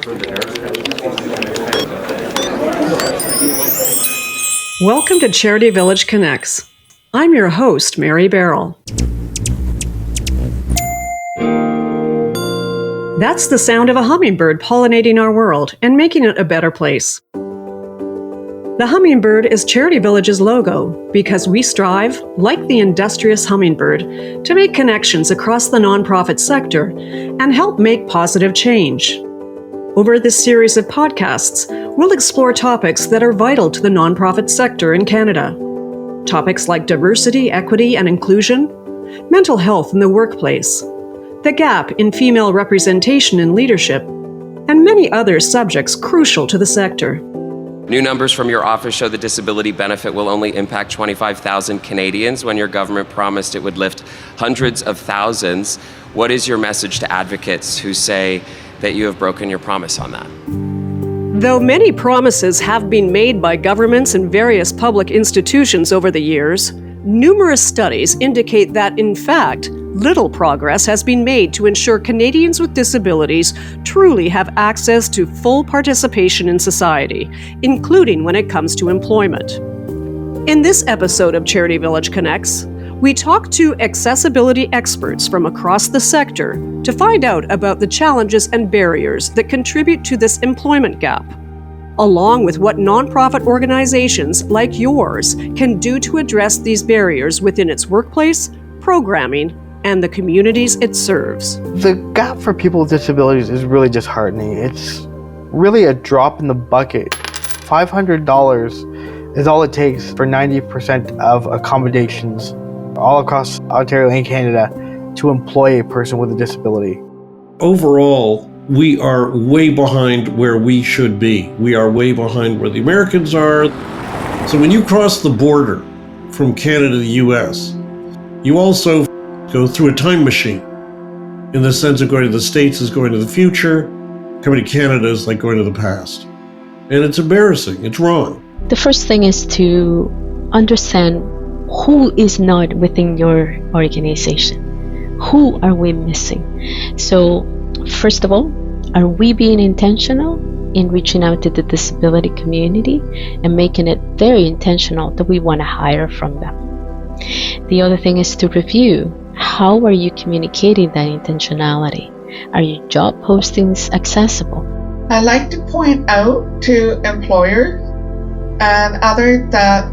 Welcome to CharityVillage Connects. I'm your host, Mary Barrell. That's the sound of a hummingbird pollinating our world and making it a better place. The hummingbird is Charity Village's logo because we strive, like the industrious hummingbird, to make connections across the nonprofit sector and help make positive change. Over this series of podcasts, we'll explore topics that are vital to the nonprofit sector in Canada. Topics like diversity, equity, and inclusion, mental health in the workplace, the gap in female representation in leadership, and many other subjects crucial to the sector. New numbers from your office show the disability benefit will only impact 25,000 Canadians when your government promised it would lift hundreds of thousands. What is your message to advocates who say that you have broken your promise on that? Though many promises have been made by governments and various public institutions over the years, numerous studies indicate that, in fact, little progress has been made to ensure Canadians with disabilities truly have access to full participation in society, including when it comes to employment. In this episode of Charity Village Connects, we talk to accessibility experts from across the sector to find out about the challenges and barriers that contribute to this employment gap, along with what nonprofit organizations like yours can do to address these barriers within its workplace, programming, and the communities it serves. The gap for people with disabilities is really disheartening. It's really a drop in the bucket. $500 is all it takes for 90% of accommodations all across Ontario and Canada to employ a person with a disability. Overall, we are way behind where we should be. We are way behind where the Americans are. So when you cross the border from Canada to the US, you also go through a time machine. In the sense of going to the States is going to the future, coming to Canada is like going to the past. And it's embarrassing, it's wrong. The first thing is to understand who is not within your organization. Who are we missing? So, first of all, are we being intentional in reaching out to the disability community and making it very intentional that we want to hire from them? The other thing is to review. How are you communicating that intentionality? Are your job postings accessible? I like to point out to employers and others that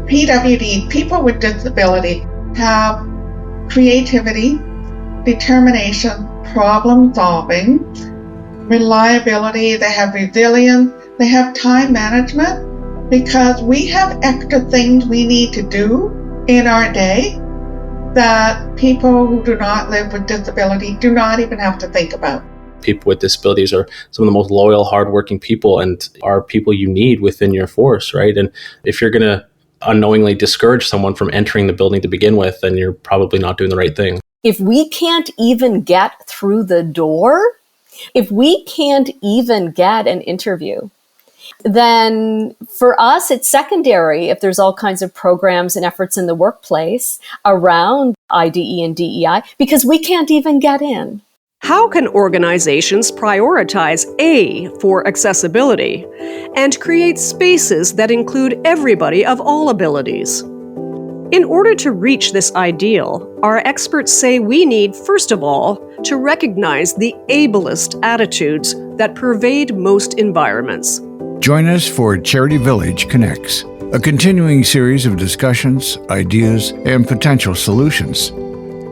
PWD, people with disability, have creativity, determination, problem solving, reliability, they have resilience, they have time management, because we have extra things we need to do in our day that people who do not live with disability do not even have to think about. People with disabilities are some of the most loyal, hardworking people and are people you need within your force, right? And if you're going to unknowingly discourage someone from entering the building to begin with, then you're probably not doing the right thing. If we can't even get through the door, if we can't even get an interview, then for us, it's secondary if there's all kinds of programs and efforts in the workplace around IDE and DEI, because we can't even get in. How can organizations prioritize A for accessibility and create spaces that include everybody of all abilities? In order to reach this ideal, our experts say we need, first of all, to recognize the ableist attitudes that pervade most environments. Join us for Charity Village Connects, a continuing series of discussions, ideas, and potential solutions.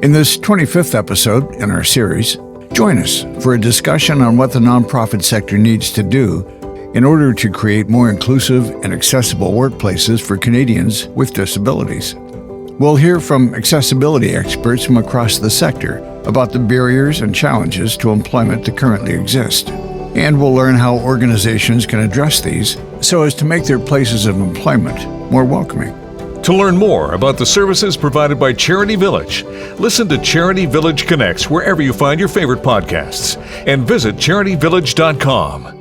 In this 25th episode in our series, join us for a discussion on what the nonprofit sector needs to do in order to create more inclusive and accessible workplaces for Canadians with disabilities. We'll hear from accessibility experts from across the sector about the barriers and challenges to employment that currently exist. And we'll learn how organizations can address these so as to make their places of employment more welcoming. To learn more about the services provided by Charity Village, listen to Charity Village Connects wherever you find your favorite podcasts and visit charityvillage.com.